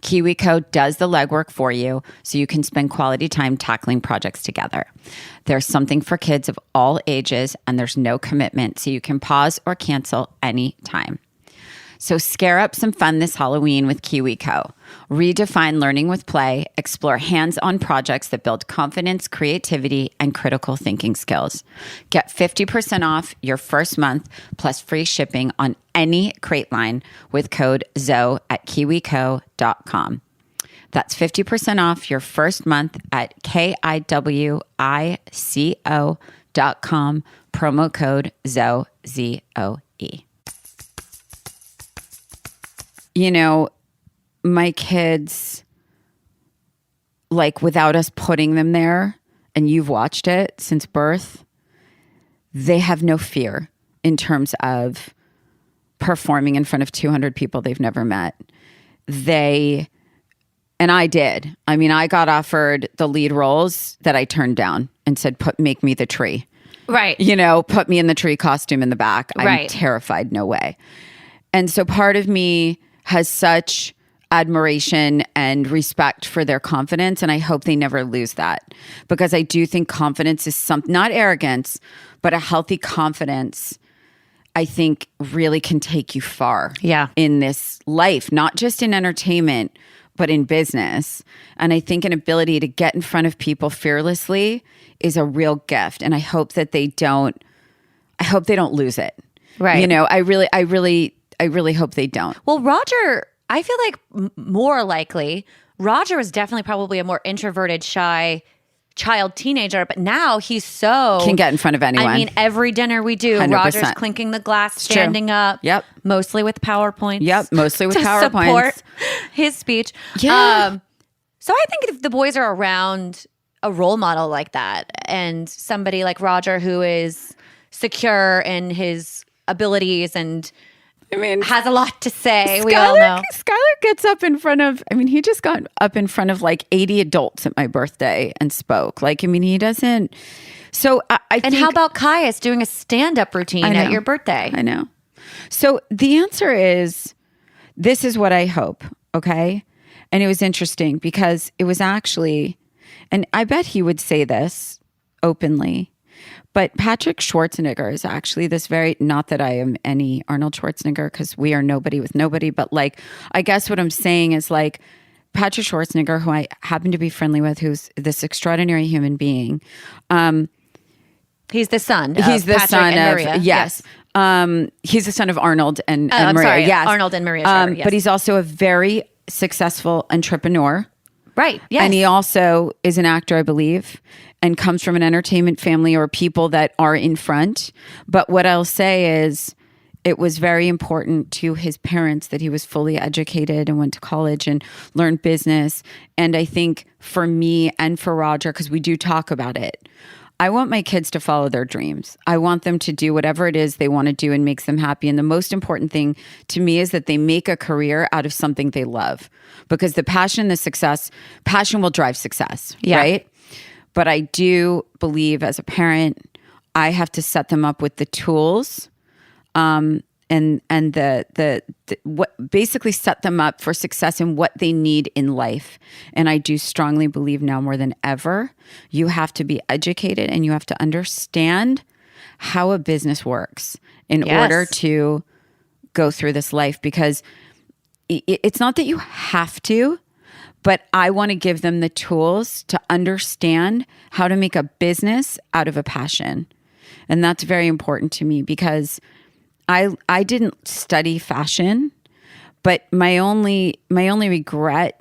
KiwiCo does the legwork for you so you can spend quality time tackling projects together. There's something for kids of all ages, and there's no commitment, so you can pause or cancel anytime. So scare up some fun this Halloween with KiwiCo. Redefine learning with play, explore hands-on projects that build confidence, creativity, and critical thinking skills. Get 50% off your first month plus free shipping on any crate line with code ZOE at kiwico.com. That's 50% off your first month at kiwico.com, promo code ZOE, Z-O-E. You know, my kids, like without us putting them there, and you've watched it since birth, they have no fear in terms of performing in front of 200 people they've never met. And I did. I mean, I got offered the lead roles that I turned down and said, make me the tree. Right. You know, put me in the tree costume in the back. I'm Right. terrified. No way. And so part of me has such admiration and respect for their confidence. And I hope they never lose that, because I do think confidence is something, not arrogance, but a healthy confidence, I think really can take you far in this life, not just in entertainment, but in business. And I think an ability to get in front of people fearlessly is a real gift. And I hope that they don't lose it. Right. You know, I really hope they don't. Well, Roger, I feel like more likely, Roger was definitely probably a more introverted, shy child, teenager, but now he's can get in front of anyone. I mean, every dinner we do, 100%. Roger's clinking the glass, standing up. Yep. Mostly with PowerPoints. Yep, mostly with to PowerPoints. Support his speech. Yeah. So I think if the boys are around a role model like that and somebody like Roger who is secure in his abilities and has a lot to say. We all know. Skyler gets up in front of, he just got up in front of like 80 adults at my birthday and spoke. Like, he doesn't. So I And think, how about Kaius doing a stand-up routine at your birthday? I know. So the answer is, this is what I hope. Okay. And it was interesting because it was actually, and I bet he would say this openly, but Patrick Schwarzenegger is actually this very, not that I am any Arnold Schwarzenegger because we are nobody with nobody, but like, I guess what I'm saying is like Patrick Schwarzenegger, who I happen to be friendly with, who's this extraordinary human being. He's the son. He's the Patrick son and of, Maria. yes. He's the son of Arnold and I'm Maria. sorry, Yes. Arnold and Maria. Sure, yes. But he's also a very successful entrepreneur. Right. Yes. And he also is an actor, I believe, and comes from an entertainment family or people that are in front. But what I'll say is it was very important to his parents that he was fully educated and went to college and learned business. And I think for me and for Roger, because we do talk about it, I want my kids to follow their dreams. I want them to do whatever it is they want to do and makes them happy. And the most important thing to me is that they make a career out of something they love, because the passion will drive success, right? But I do believe as a parent, I have to set them up with the tools, and what basically set them up for success in what they need in life. And I do strongly believe now more than ever, you have to be educated and you have to understand how a business works in order to go through this life, because it's not that you have to, but I want to give them the tools to understand how to make a business out of a passion. And that's very important to me, because I didn't study fashion, but my only regret,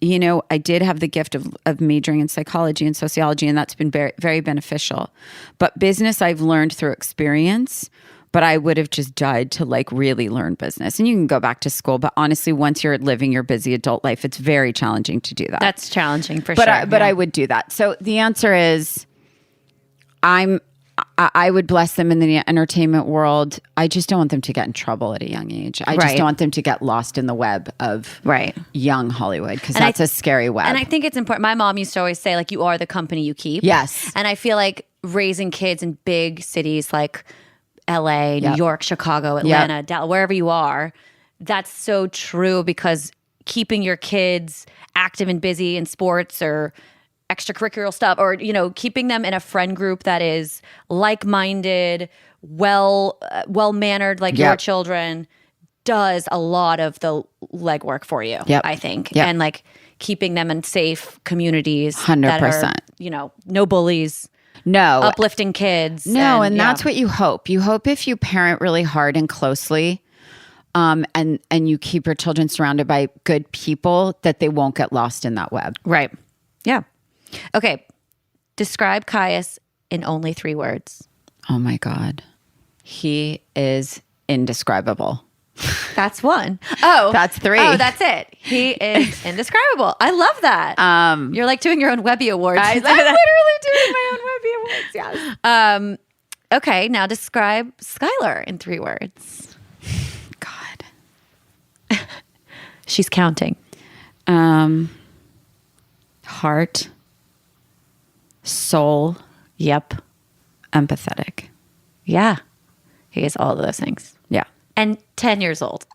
I did have the gift of majoring in psychology and sociology, and that's been very, very beneficial. But business I've learned through experience, but I would have just died to really learn business. And you can go back to school, but honestly, once you're living your busy adult life, it's very challenging to do that. That's challenging for sure. But I would do that. So the answer is, I would bless them in the entertainment world. I just don't want them to get in trouble at a young age. I just don't want them to get lost in the web of young Hollywood, because that's a scary web. And I think it's important. My mom used to always say, you are the company you keep. Yes. And I feel like raising kids in big cities like LA, New York, Chicago, Atlanta, Dallas, wherever you are, that's so true, because keeping your kids active and busy in sports or extracurricular stuff, or keeping them in a friend group that is like-minded, well-mannered like your children, does a lot of the legwork for you, I think. And keeping them in safe communities 100%. That are, no bullies, no uplifting kids. No, and that's what you hope. You hope if you parent really hard and closely, and you keep your children surrounded by good people, that they won't get lost in that web. Right. Yeah. Okay. Describe Kaius in only 3 words. Oh my God. He is indescribable. That's 1. Oh. That's 3. Oh, that's it. He is indescribable. I love that. You're doing your own Webby Awards. I'm literally doing my own Webby Awards, yes. Okay, now describe Skyler in 3 words. God. She's counting. Heart. Soul. Yep. Empathetic. Yeah. He is all of those things. Yeah. And 10 years old.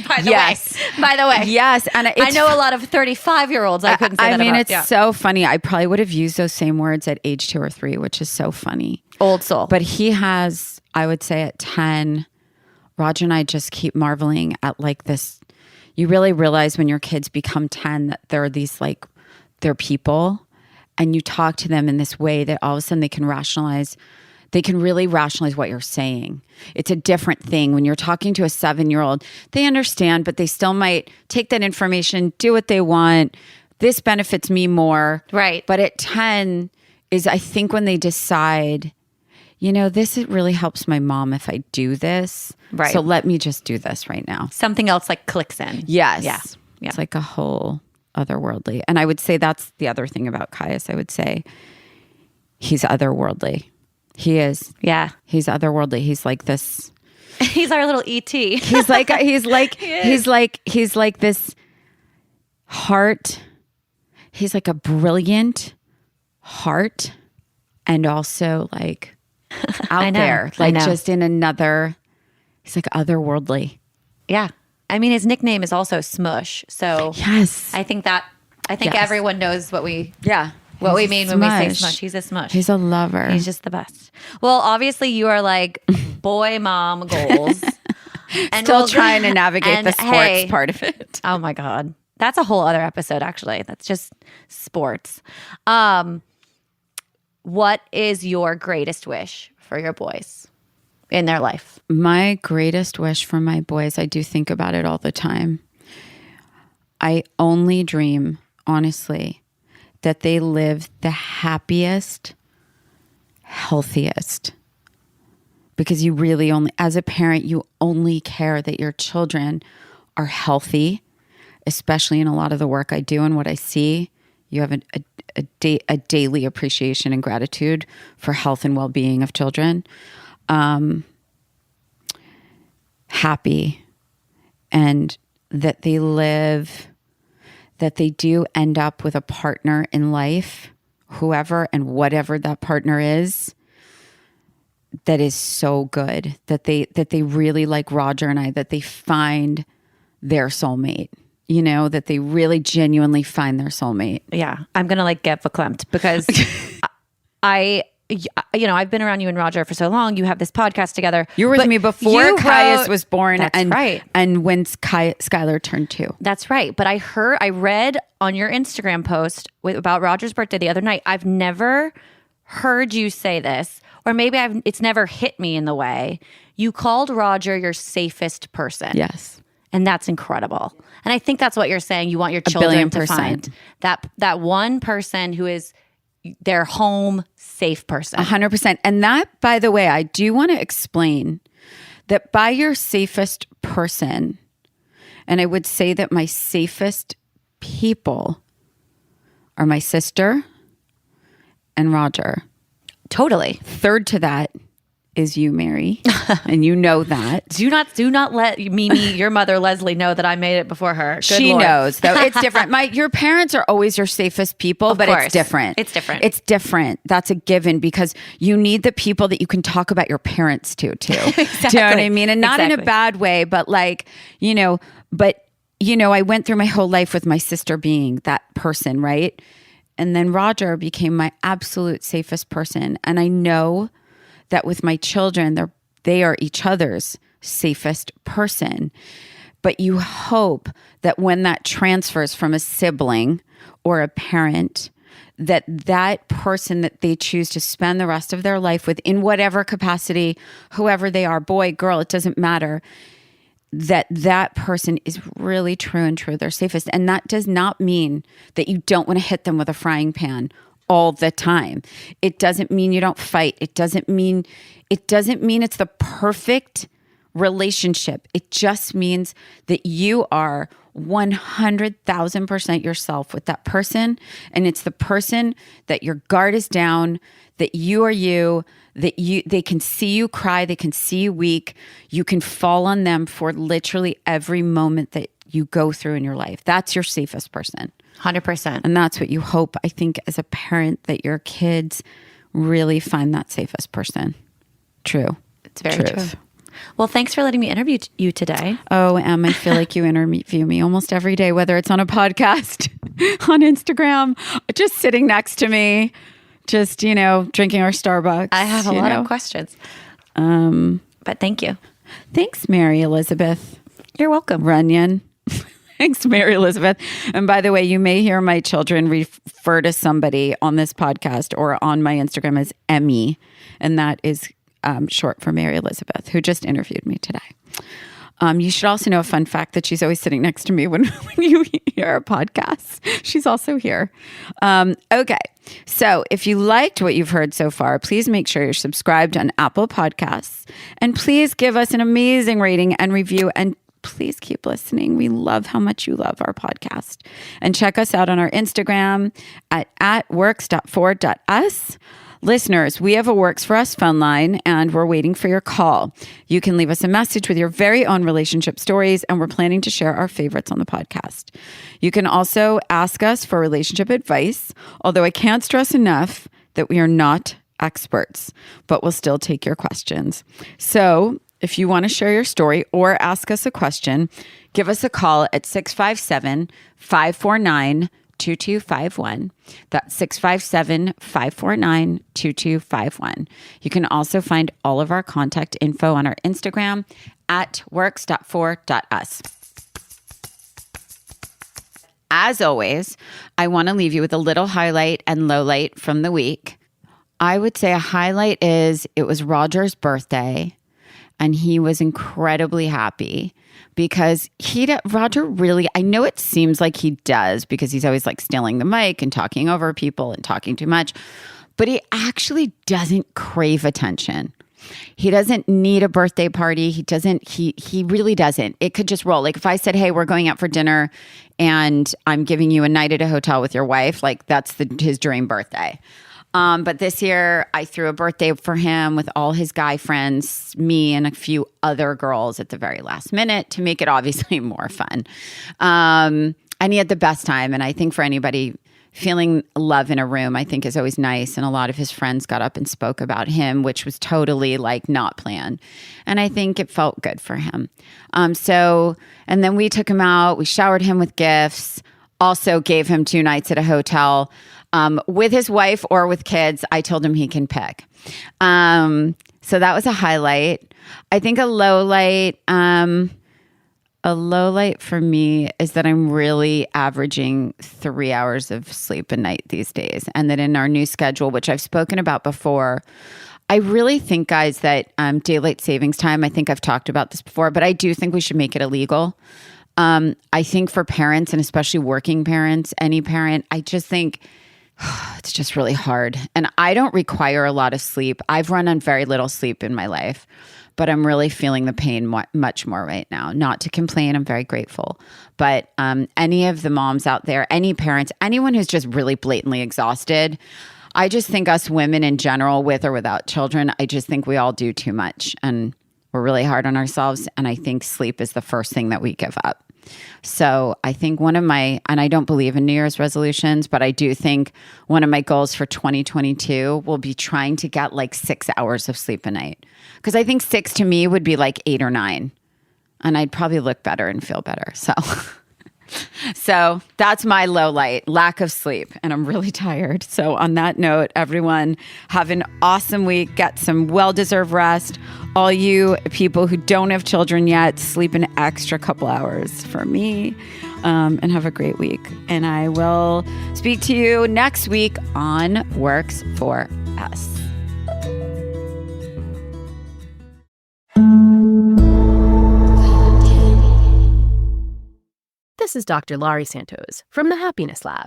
By the way. Yes. And I know a lot of 35-year-olds. I couldn't say that about. It's so funny. I probably would have used those same words at age 2 or 3, which is so funny. Old soul. But he has, I would say at 10, Roger and I just keep marveling at this. You really realize when your kids become 10 that they're these they're people. And you talk to them in this way that all of a sudden they can really rationalize what you're saying. It's a different thing. When you're talking to a 7-year-old, they understand, but they still might take that information, do what they want. This benefits me more. Right. But at 10 is, I think, when they decide, this really helps my mom if I do this. Right. So let me just do this right now. Something else clicks in. Yes. Yeah. It's a whole otherworldly. And I would say that's the other thing about Kaius. I would say he's otherworldly. He is. Yeah. He's otherworldly. He's like this. He's our little ET. He's like this heart. He's like a brilliant heart, and also out there, just in another. He's otherworldly. Yeah. I mean, his nickname is also Smush. So yes, I think everyone knows what we mean when we say Smush. He's a Smush. He's a lover. He's just the best. Well, obviously you are boy mom goals. And still trying to navigate the sports part of it. Oh my God. That's a whole other episode, actually. That's just sports. What is your greatest wish for your boys in their life? My greatest wish for my boys, I do think about it all the time. I only dream, honestly, that they live the happiest, healthiest. Because you really only, as a parent, you only care that your children are healthy, especially in a lot of the work I do and what I see You have a daily appreciation and gratitude for health and well-being of children. Happy, and that they do end up with a partner in life, whoever and whatever that partner is, that is so good, that they really, like Roger and I, that they find their soulmate, that they really genuinely find their soulmate. Yeah. I'm going to get verklempt because I've been around you and Roger for so long. You have this podcast together. You were with me before Kaius was born. That's right. And when Skyler turned 2. That's right. But I read on your Instagram post about Roger's birthday the other night. I've never heard you say this, or maybe it's never hit me in the way. You called Roger your safest person. Yes. And that's incredible. And I think that's what you're saying. You want your children to find that one person who is their home safe person. 100%. And that, by the way, I do want to explain that by your safest person, and I would say that my safest people are my sister and Roger. Totally. Third to that is you, Mary, and you know that. Do not let Mimi, your mother Leslie, know that I made it before her. Good she Lord. knows, though. It's different. Your parents are always your safest people, but course. It's different. It's different. It's different. That's a given, because you need the people that you can talk about your parents to, too. Exactly. Do you know what I mean? And not in a bad way, but I went through my whole life with my sister being that person, right? And then Roger became my absolute safest person. And I know that with my children, they are each other's safest person. But you hope that when that transfers from a sibling or a parent, that person that they choose to spend the rest of their life with, in whatever capacity, whoever they are, boy, girl, it doesn't matter, that person is really true and true, their safest. And that does not mean that you don't want to hit them with a frying pan all the time. It doesn't mean you don't fight. It doesn't mean it's the perfect relationship. It just means that you are 100,000% yourself with that person. And it's the person that your guard is down, that you are you, they can see you cry, they can see you weak. You can fall on them for literally every moment that you go through in your life. That's your safest person. 100%. And that's what you hope, I think, as a parent, that your kids really find that safest person. True. It's very true. Well, thanks for letting me interview you today. Oh, Em, I feel like you interview me almost every day, whether it's on a podcast, on Instagram, just sitting next to me, just, drinking our Starbucks. I have a lot of questions. But thank you. Thanks, Mary Elizabeth. You're welcome. Runyon. Thanks, Mary Elizabeth. And by the way, you may hear my children refer to somebody on this podcast or on my Instagram as Emmy. And that is short for Mary Elizabeth, who just interviewed me today. You should also know a fun fact that she's always sitting next to me when you hear our podcasts. She's also here. Okay. So if you liked what you've heard so far, please make sure you're subscribed on Apple Podcasts. And please give us an amazing rating and review. And please keep listening. We love how much you love our podcast. And check us out on our Instagram at works.for.us. Listeners, we have a Works for Us phone line, and we're waiting for your call. You can leave us a message with your very own relationship stories, and we're planning to share our favorites on the podcast. You can also ask us for relationship advice, although I can't stress enough that we are not experts, but we'll still take your questions. So if you want to share your story or ask us a question, give us a call at 657-549-2251. That's 657-549-2251. You can also find all of our contact info on our Instagram at works.for.us. As always, I want to leave you with a little highlight and lowlight from the week. I would say a highlight is it was Roger's birthday, and he was incredibly happy because Roger really, I know it seems like he does because he's always like stealing the mic and talking over people and talking too much, but he actually doesn't crave attention. He doesn't need a birthday party. He really doesn't. It could just roll. Like if I said, hey, we're going out for dinner and I'm giving you a night at a hotel with your wife, like that's his dream birthday. But this year I threw a birthday for him with all his guy friends, me and a few other girls at the very last minute to make it obviously more fun. And he had the best time. And I think for anybody feeling love in a room, I think is always nice. And a lot of his friends got up and spoke about him, which was totally like not planned. And I think it felt good for him. And then we took him out, we showered him with gifts, also gave him 2 nights at a hotel. With his wife or with kids, I told him he can pick. So that was a highlight. I think a low light for me is that I'm really averaging 3 hours of sleep a night these days. And that in our new schedule, which I've spoken about before, I really think, guys, that daylight savings time, I think I've talked about this before, but I do think we should make it illegal. I think for parents, and especially working parents, any parent, I just think it's just really hard. And I don't require a lot of sleep. I've run on very little sleep in my life, but I'm really feeling the pain much more right now. Not to complain, I'm very grateful. But any of the moms out there, any parents, anyone who's just really blatantly exhausted, I just think us women in general, with or without children, I just think we all do too much. And we're really hard on ourselves. And I think sleep is the first thing that we give up. So I think and I don't believe in New Year's resolutions, but I do think one of my goals for 2022 will be trying to get like 6 hours of sleep a night. Because I think 6 to me would be like 8 or 9. And I'd probably look better and feel better. So that's my low light, lack of sleep. And I'm really tired. So on that note, everyone, have an awesome week. Get some well-deserved rest. All you people who don't have children yet, sleep an extra couple hours for me, and have a great week. And I will speak to you next week on Works for Us. This is Dr. Laurie Santos from the Happiness Lab.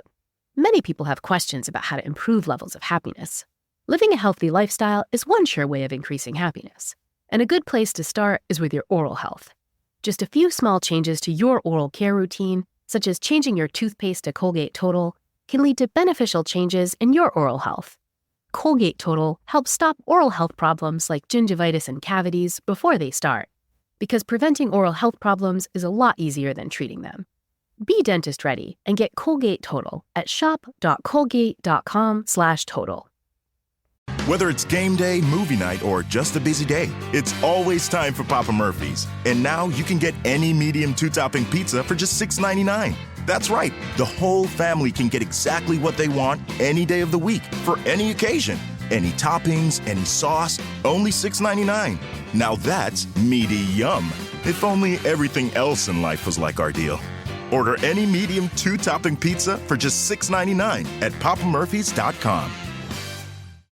Many people have questions about how to improve levels of happiness. Living a healthy lifestyle is one sure way of increasing happiness. And a good place to start is with your oral health. Just a few small changes to your oral care routine, such as changing your toothpaste to Colgate Total, can lead to beneficial changes in your oral health. Colgate Total helps stop oral health problems like gingivitis and cavities before they start, because preventing oral health problems is a lot easier than treating them. Be dentist ready and get Colgate Total at shop.colgate.com/total. Whether it's game day, movie night, or just a busy day, it's always time for Papa Murphy's. And now you can get any medium 2-topping pizza for just $6.99. That's right, the whole family can get exactly what they want any day of the week for any occasion. Any toppings, any sauce, only $6.99. Now that's meaty yum. If only everything else in life was like our deal. Order any medium 2-topping pizza for just $6.99 at papamurphys.com.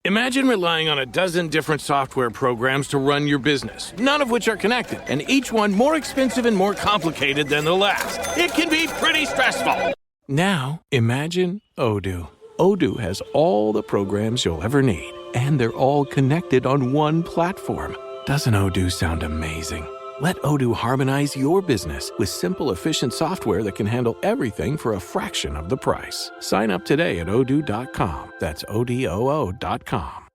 Imagine relying on a dozen different software programs to run your business, none of which are connected, and each one more expensive and more complicated than the last. It can be pretty stressful. Now, imagine Odoo. Odoo has all the programs you'll ever need, and they're all connected on one platform. Doesn't Odoo sound amazing? Let Odoo harmonize your business with simple, efficient software that can handle everything for a fraction of the price. Sign up today at odoo.com. That's ODOO.com.